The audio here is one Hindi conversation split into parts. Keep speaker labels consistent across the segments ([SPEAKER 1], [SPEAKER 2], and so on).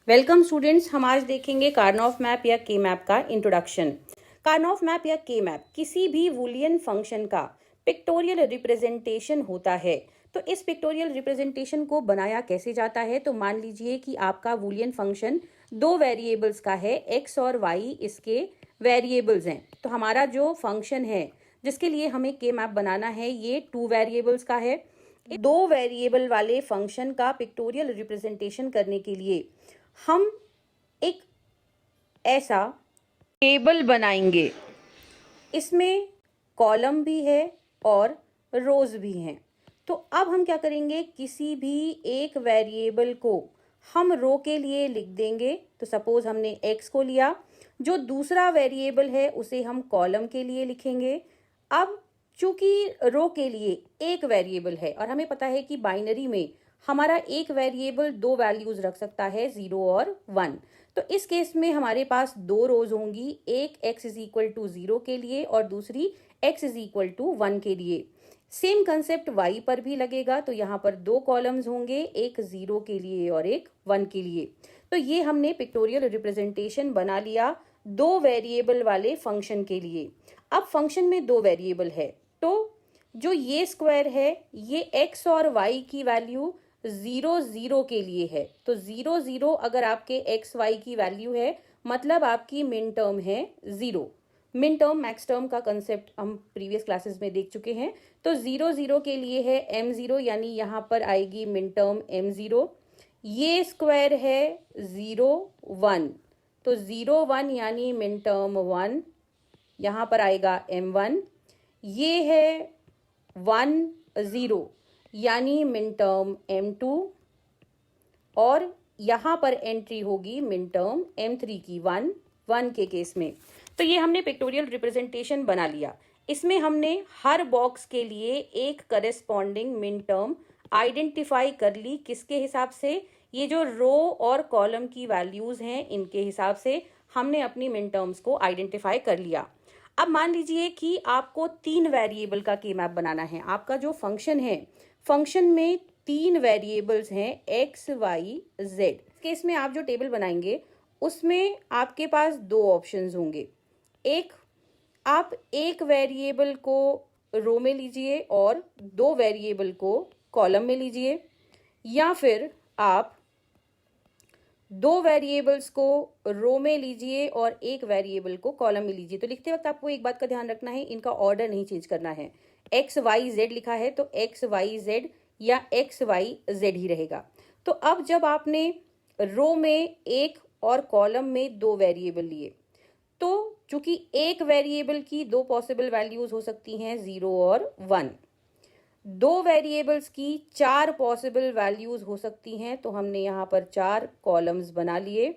[SPEAKER 1] वेलकम स्टूडेंट्स, हम आज देखेंगे कार्नोफ मैप या के मैप का इंट्रोडक्शन। कार्नोफ मैप या के मैप किसी भी वूलियन फंक्शन का पिक्टोरियल रिप्रेजेंटेशन होता है। तो इस पिक्टोरियल रिप्रेजेंटेशन को बनाया कैसे जाता है, तो मान लीजिए कि आपका वूलियन फंक्शन दो वेरिएबल्स का है, एक्स और वाई इसके वेरिएबल्स हैं। तो हमारा जो फंक्शन है जिसके लिए हमें के मैप बनाना है ये टू वेरिएबल्स का है। दो वेरिएबल वाले फंक्शन का पिक्टोरियल रिप्रेजेंटेशन करने के लिए हम एक ऐसा टेबल बनाएंगे। इसमें कॉलम भी है और रोज भी हैं। तो अब हम क्या करेंगे, किसी भी एक वेरिएबल को हम रो के लिए लिख देंगे। तो सपोज हमने एक्स को लिया, जो दूसरा वेरिएबल है उसे हम कॉलम के लिए लिखेंगे। अब चूंकि रो के लिए एक वेरिएबल है और हमें पता है कि बाइनरी में हमारा एक वेरिएबल दो वैल्यूज रख सकता है, 0 और 1। तो इस केस में हमारे पास दो रोज होंगी, एक x इज इक्वल टू 0 के लिए और दूसरी x इज इक्वल टू 1 के लिए। सेम कंसेप्ट y पर भी लगेगा। तो यहाँ पर दो कॉलम्स होंगे, एक 0 के लिए और एक 1 के लिए। तो ये हमने पिक्टोरियल रिप्रेजेंटेशन बना लिया दो वेरिएबल वाले फंक्शन के लिए। अब फंक्शन में दो वेरिएबल है, तो जो ये स्क्वायर है ये x और y की वैल्यू 0 0 के लिए है। तो 0 0 अगर आपके एक्स वाई की वैल्यू है मतलब आपकी मिन टर्म है 0। मिन टर्म मैक्स टर्म का कंसेप्ट हम प्रीवियस क्लासेस में देख चुके हैं। तो 0 0 के लिए है m0, यानी यहाँ पर आएगी मिन टर्म m0। ये स्क्वायर है 0 1, तो 0 1 यानी मिन टर्म 1, यहाँ पर आएगा m1। ये है 1 0 यानी मिन टर्म m2 और यहाँ पर एंट्री होगी मिन टर्म m3 की 1 1 के केस में। तो ये हमने पिक्टोरियल रिप्रेजेंटेशन बना लिया। इसमें हमने हर बॉक्स के लिए एक करेस्पॉन्डिंग मिन टर्म आइडेंटिफाई कर ली। किसके हिसाब से? ये जो रो और कॉलम की वैल्यूज हैं इनके हिसाब से हमने अपनी मिन टर्म्स को आइडेंटिफाई कर लिया। अब मान लीजिए कि आपको तीन वेरिएबल का के मैप बनाना है। आपका जो फंक्शन है, फंक्शन में तीन वेरिएबल्स हैं एक्स वाई जेड। केस में आप जो टेबल बनाएंगे उसमें आपके पास दो ऑप्शंस होंगे। एक, आप एक वेरिएबल को रो में लीजिए और दो वेरिएबल को कॉलम में लीजिए, या फिर आप दो वेरिएबल्स को रो में लीजिए और एक वेरिएबल को कॉलम में लीजिए। तो लिखते वक्त आपको एक बात का ध्यान रखना है, इनका ऑर्डर नहीं चेंज करना है। एक्स वाई जेड लिखा है तो एक्स वाई जेड या एक्स वाई जेड ही रहेगा। तो अब जब आपने रो में एक और कॉलम में दो वेरिएबल लिए, तो चूंकि एक वेरिएबल की दो पॉसिबल वैल्यूज हो सकती हैं 0 और 1, दो वेरिएबल्स की चार पॉसिबल वैल्यूज हो सकती हैं। तो हमने यहाँ पर चार कॉलम्स बना लिए।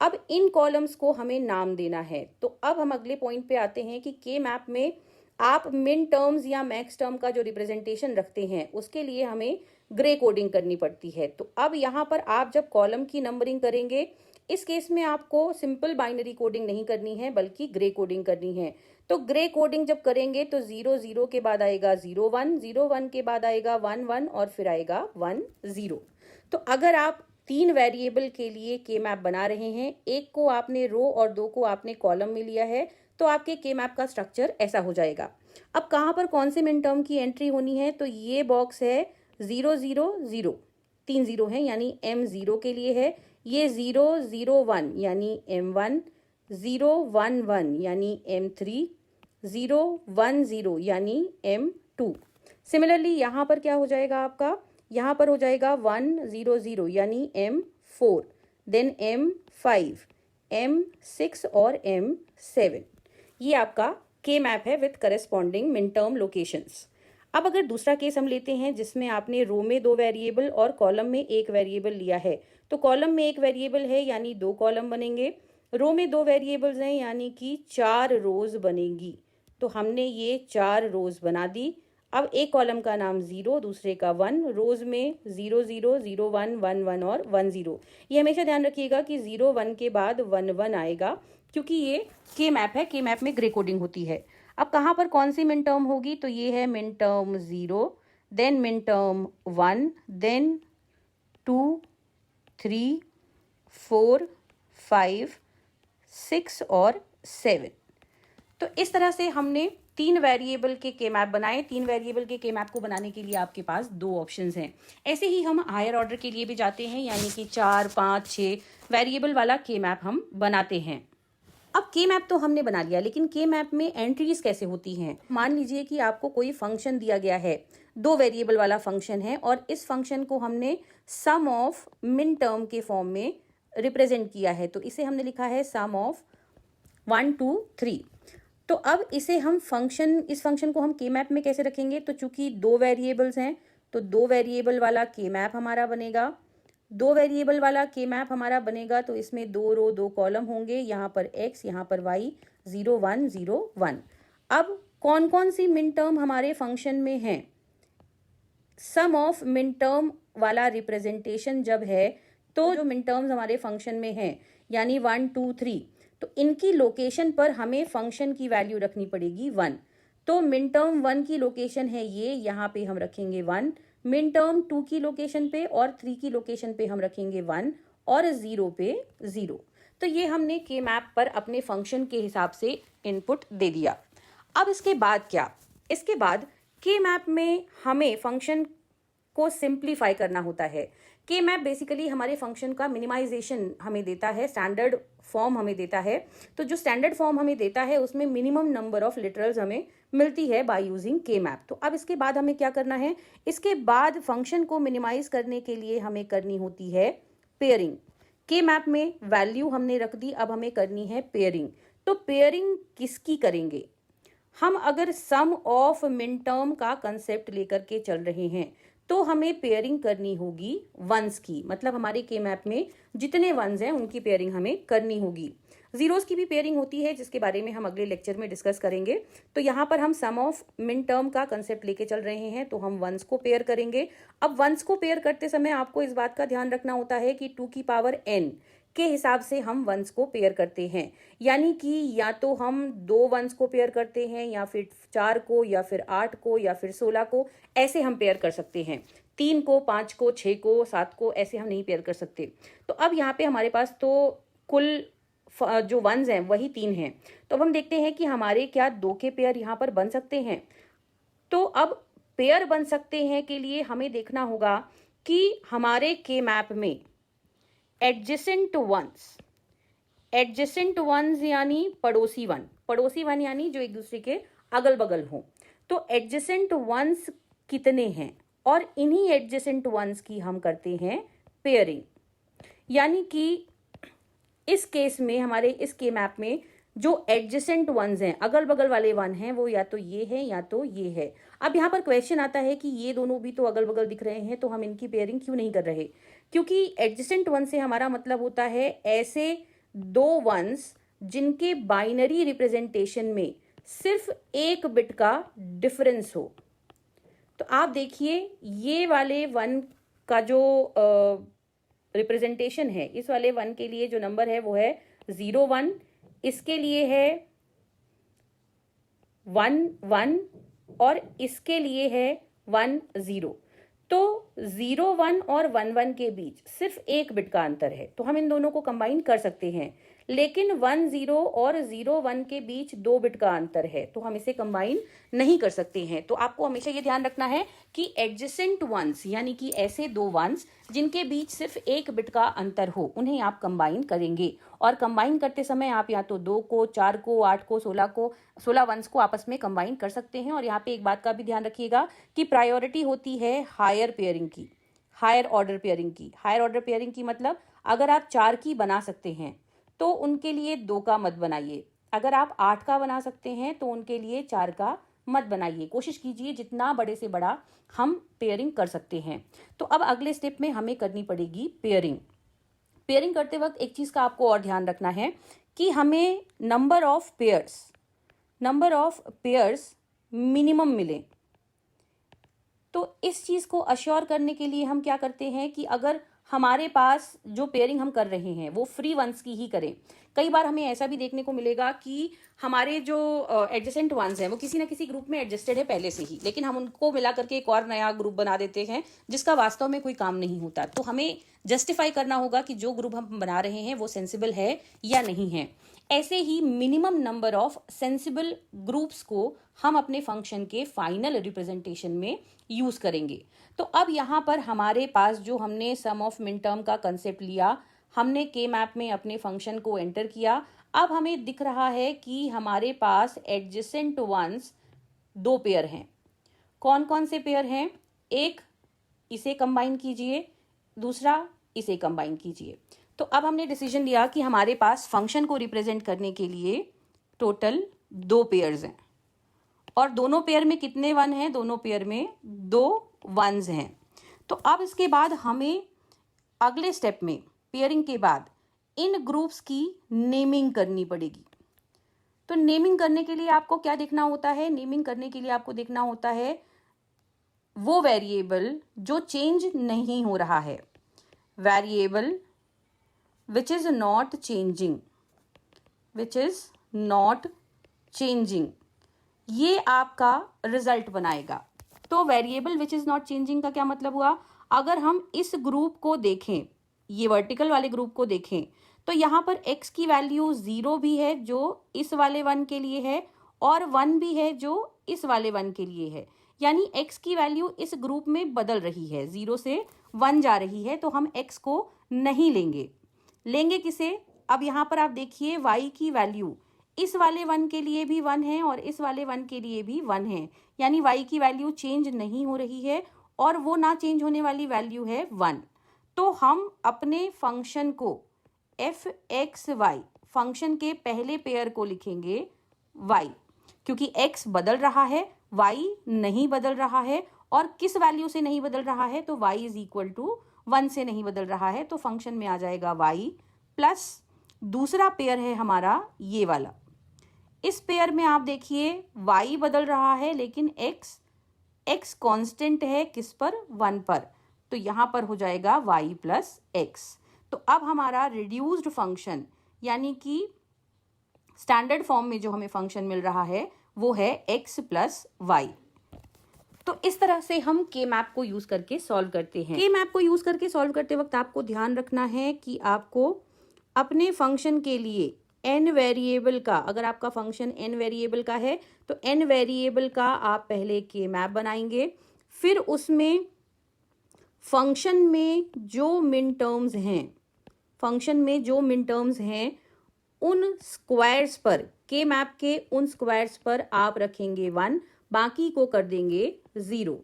[SPEAKER 1] अब इन कॉलम्स को हमें नाम देना है। तो अब हम अगले पॉइंट पे आते हैं कि के मैप में आप मिन टर्म्स या मैक्स टर्म का जो रिप्रेजेंटेशन रखते हैं उसके लिए हमें ग्रे कोडिंग करनी पड़ती है। तो अब यहाँ पर आप जब कॉलम की नंबरिंग करेंगे, इस केस में आपको सिंपल बाइनरी कोडिंग नहीं करनी है बल्कि ग्रे कोडिंग करनी है। तो ग्रे कोडिंग जब करेंगे तो 0 0 के बाद आएगा 0 1, 0 1 के बाद आएगा 1 1 और फिर आएगा 1 0। तो अगर आप तीन वेरिएबल के लिए के मैप बना रहे हैं, एक को आपने रो और दो को आपने कॉलम में लिया है, तो आपके के मैप का स्ट्रक्चर ऐसा हो जाएगा। अब कहाँ पर कौन से मिन टर्म की एंट्री होनी है, तो ये बॉक्स है 0 0 0, तीन जीरो है यानी m0 के लिए है। ये 0 0 1 यानी m1, 0 1 1 यानी m3, 0 1 0 यानी m2। सिमिलरली यहाँ पर क्या हो जाएगा आपका, यहाँ पर हो जाएगा 1 0 0 यानी m4, देन m5, m6 और m7। ये आपका के मैप है with corresponding min term locations. अब अगर दूसरा केस हम लेते हैं जिसमें आपने रो में दो वेरिएबल और कॉलम में एक वेरिएबल लिया है, तो कॉलम में एक वेरिएबल है यानी दो कॉलम बनेंगे, रो में दो वेरिएबल्स हैं यानी कि चार रोज बनेगी। तो हमने ये चार रोज बना दी। अब एक कॉलम का नाम 0, दूसरे का 1, रोज में 0 0 0 1 1 1 और 1 0। ये हमेशा ध्यान रखिएगा कि 0 1 के बाद 1 1 आएगा क्योंकि ये के मैप है। के मैप में ग्रे कोडिंग होती है। अब कहाँ पर कौन सी मिन टर्म होगी, तो ये है min term 0, then min term 1, then 2 3 4, 5, 6 और 7। तो इस तरह से हमने 3 वेरिएबल के के मैप बनाए। 3 वेरिएबल के के मैप को बनाने के लिए आपके पास 2 ऑप्शंस हैं। ऐसे ही हम हायर ऑर्डर के लिए भी जाते हैं, यानी कि 4, 5, 6 वेरिएबल वाला के मैप हम बनाते हैं। अब के मैप तो हमने बना लिया, लेकिन के मैप में एंट्रीज कैसे होती हैं? मान लीजिए कि आपको कोई फंक्शन दिया गया है, 2 वेरिएबल वाला फंक्शन है, और इस फंक्शन को हमने सम ऑफ मिन टर्म के फॉर्म में रिप्रेजेंट किया है। तो इसे हमने लिखा है सम ऑफ 1, 2, 3। तो अब इस फंक्शन को हम के मैप में कैसे रखेंगे? तो चूंकि 2 वेरिएबल्स हैं, तो 2 वेरिएबल वाला के मैप हमारा बनेगा। 2 वेरिएबल वाला के मैप हमारा बनेगा तो इसमें 2 रो 2 कॉलम होंगे, यहाँ पर x, यहाँ पर y, 0, 1, 0, 1। अब कौन कौन सी मिन टर्म हमारे फंक्शन में हैं? सम ऑफ मिन टर्म वाला रिप्रेजेंटेशन जब है, तो जो मिन टर्म्स हमारे फंक्शन में हैं, यानी 1, 2, 3, तो इनकी लोकेशन पर हमें फंक्शन की वैल्यू रखनी पड़ेगी 1। तो मिन टर्म 1 की लोकेशन है ये, यहाँ पे हम रखेंगे 1। मिन टर्म 2 की लोकेशन पे और 3 की लोकेशन पे हम रखेंगे 1 और 0 पे 0। तो ये हमने के मैप पर अपने फंक्शन के हिसाब से इनपुट दे दिया। अब इसके बाद क्या? इसके बाद के मैप में हमें फंक्शन को सिंप्लीफाई करना होता है। के मैप बेसिकली हमारे फंक्शन का मिनिमाइजेशन हमें देता है, स्टैंडर्ड फॉर्म हमें देता है। तो जो स्टैंडर्ड फॉर्म हमें देता है उसमें मिनिमम नंबर ऑफ लिटरल्स हमें मिलती है बाय यूजिंग के मैप। तो अब इसके बाद हमें क्या करना है? इसके बाद फंक्शन को मिनिमाइज करने के लिए हमें करनी होती है पेयरिंग। के मैप में वैल्यू हमने रख दी, अब हमें करनी है पेयरिंग। तो पेयरिंग किसकी करेंगे? हम अगर सम ऑफ मिन टर्म का कंसेप्ट लेकर के चल रहे हैं तो हमें पेयरिंग करनी होगी वंस की। मतलब हमारे के मैप में जितने वंस हैं उनकी पेयरिंग हमें करनी होगी। जीरोस की भी पेयरिंग होती है, जिसके बारे में हम अगले लेक्चर में डिस्कस करेंगे। तो यहाँ पर हम सम ऑफ मिन टर्म का कंसेप्ट लेके चल रहे हैं, तो हम वंस को पेयर करेंगे। अब वंस को पेयर करते समय आपको इस बात का ध्यान रखना होता है कि 2 की पावर n के हिसाब से हम वंस को पेयर करते हैं। यानी कि या तो हम 2 वंस को पेयर करते हैं, या फिर 4 को, या फिर 8 को, या फिर 16 को, ऐसे हम पेयर कर सकते हैं। 3 को, 5 को, 6 को, 7 को, ऐसे हम नहीं पेयर कर सकते। तो अब यहाँ पे हमारे पास तो कुल जो वंस हैं वही 3 हैं। तो अब हम देखते हैं कि हमारे क्या 2 के पेयर यहाँ पर बन सकते हैं। तो अब पेयर बन सकते हैं के लिए हमें देखना होगा कि हमारे के मैप में एडजेसेंट वंस यानी पड़ोसी वन यानी जो एक दूसरे के अगल बगल हो। तो एडजेसेंट वंस कितने हैं, और इन्हीं एडजेसेंट वंस की हम करते हैं पेयरिंग। यानी कि इस केस में हमारे इस के मैप में जो एडजेसेंट वंस हैं, अगल बगल वाले वन हैं, वो या तो ये है या तो ये है। अब यहाँ पर क्वेश्चन आता है कि ये दोनों भी तो अगल बगल दिख रहे हैं, तो हम इनकी पेयरिंग क्यों नहीं कर रहे? क्योंकि एडजेसेंट वन से हमारा मतलब होता है ऐसे 2 वंस जिनके बाइनरी रिप्रेजेंटेशन में सिर्फ 1 बिट का डिफरेंस हो। तो आप देखिए ये वाले वन का जो रिप्रेजेंटेशन है, इस वाले वन के लिए जो नंबर है वो है 0, 1, इसके लिए है 1, 1 और इसके लिए है 1, 0। तो 0, 1 और 1, 1 के बीच सिर्फ 1 बिट का अंतर है, तो हम इन दोनों को कंबाइन कर सकते हैं। लेकिन 1, 0 और 0, 1 के बीच 2 बिट का अंतर है, तो हम इसे कंबाइन नहीं कर सकते हैं। तो आपको हमेशा ये ध्यान रखना है कि एडजेसेंट वंस यानी कि ऐसे 2 वंस जिनके बीच सिर्फ 1 बिट का अंतर हो, उन्हें आप कंबाइन करेंगे। और कंबाइन करते समय आप या तो 2 को, 4 को, 8 को, 16 वंस को आपस में कंबाइन कर सकते हैं। और यहाँ पे एक बात का भी ध्यान रखिएगा कि प्रायोरिटी होती है हायर पेयरिंग की, हायर ऑर्डर पेयरिंग की। हायर ऑर्डर पेयरिंग की मतलब अगर आप 4 की बना सकते हैं तो उनके लिए 2 का मत बनाइए। अगर आप 8 का बना सकते हैं तो उनके लिए 4 का मत बनाइए। कोशिश कीजिए जितना बड़े से बड़ा हम पेयरिंग कर सकते हैं। तो अब अगले स्टेप में हमें करनी पड़ेगी पेयरिंग। पेयरिंग करते वक्त एक चीज का आपको और ध्यान रखना है कि हमें नंबर ऑफ पेयर्स मिनिमम मिले। तो इस चीज को अश्योर करने के लिए हम क्या करते हैं कि अगर हमारे पास जो पेयरिंग हम कर रहे हैं वो फ्री वंस की ही करें। कई बार हमें ऐसा भी देखने को मिलेगा कि हमारे जो एडजेसेंट वंस हैं वो किसी ना किसी ग्रुप में एडजस्टेड है पहले से ही, लेकिन हम उनको मिला करके एक और नया ग्रुप बना देते हैं जिसका वास्तव में कोई काम नहीं होता। तो हमें जस्टिफाई करना होगा कि जो ग्रुप हम बना रहे हैं वो सेंसिबल है या नहीं है। ऐसे ही minimum number of sensible groups को हम अपने फंक्शन के फाइनल रिप्रेजेंटेशन में यूज करेंगे। तो अब यहाँ पर हमारे पास जो हमने सम ऑफ मिन टर्म का कंसेप्ट लिया, हमने के मैप में अपने फंक्शन को एंटर किया। अब हमें दिख रहा है कि हमारे पास एडजेसेंट वंस दो पेयर हैं। कौन कौन से पेयर हैं? एक इसे कंबाइन कीजिए, दूसरा इसे कंबाइन कीजिए। तो अब हमने डिसीजन लिया कि हमारे पास फंक्शन को रिप्रेजेंट करने के लिए टोटल दो पेयर्स हैं, और दोनों पेयर में कितने वन हैं? दोनों पेयर में दो वंस हैं। तो अब इसके बाद हमें अगले स्टेप में पेयरिंग के बाद इन ग्रुप्स की नेमिंग करनी पड़ेगी। तो नेमिंग करने के लिए आपको क्या देखना होता है? नेमिंग करने के लिए आपको देखना होता है वो वेरिएबल जो चेंज नहीं हो रहा है, variable which is not changing, which is not changing, ये आपका रिजल्ट बनाएगा। तो variable which is not changing का क्या मतलब हुआ? अगर हम इस ग्रुप को देखें, ये वर्टिकल वाले ग्रुप को देखें, तो यहाँ पर x की वैल्यू 0 भी है जो इस वाले 1 के लिए है, और 1 भी है जो इस वाले 1 के लिए है। यानी x की वैल्यू इस ग्रुप में बदल रही है, 0 से 1 जा रही है। तो हम x को नहीं लेंगे। लेंगे किसे? अब यहाँ पर आप देखिए y की वैल्यू इस वाले 1 के लिए भी 1 है और इस वाले 1 के लिए भी 1 है। यानी y की वैल्यू चेंज नहीं हो रही है, और वो ना चेंज होने वाली वैल्यू है 1। तो हम अपने फंक्शन को f(x,y) फंक्शन के पहले पेयर को लिखेंगे y, क्योंकि x बदल रहा है, y नहीं बदल रहा है। और किस वैल्यू से नहीं बदल रहा है? तो y इज इक्वल टू 1 से नहीं बदल रहा है। तो फंक्शन में आ जाएगा y प्लस दूसरा पेयर है हमारा ये वाला। इस पेयर में आप देखिए y बदल रहा है, लेकिन x कांस्टेंट है किस पर? 1 पर। तो यहाँ पर हो जाएगा y प्लस x। तो अब हमारा रिड्यूस्ड फंक्शन, यानी कि स्टैंडर्ड फॉर्म में जो हमें फंक्शन मिल रहा है वो है x प्लस वाई। तो इस तरह से हम के मैप को यूज करके सॉल्व करते हैं। के मैप को यूज करके सॉल्व करते वक्त आपको ध्यान रखना है कि आपको अपने फंक्शन के लिए n वेरिएबल का, अगर आपका फंक्शन n वेरिएबल का है तो n वेरिएबल का आप पहले के मैप बनाएंगे, फिर उसमें फंक्शन में जो मिन टर्म्स हैं, फंक्शन में जो मिन टर्म्स हैं उन स्क्वायर्स पर, के मैप के उन स्क्वायर्स पर आप रखेंगे 1, बाकी को कर देंगे 0।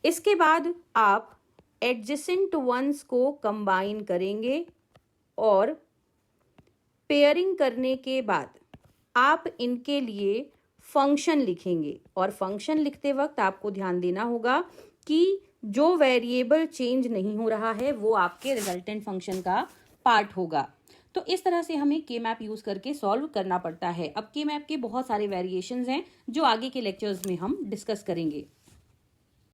[SPEAKER 1] इसके बाद आप एडजेसेंट वंस को कंबाइन करेंगे और पेयरिंग करने के बाद आप इनके लिए फंक्शन लिखेंगे। और फंक्शन लिखते वक्त आपको ध्यान देना होगा कि जो वेरिएबल चेंज नहीं हो रहा है वो आपके रिजल्टेंट फंक्शन का पार्ट होगा। तो इस तरह से हमें के मैप यूज करके सॉल्व करना पड़ता है। अब के मैप के बहुत सारे वेरिएशंस हैं जो आगे के लेक्चर्स में हम डिस्कस करेंगे।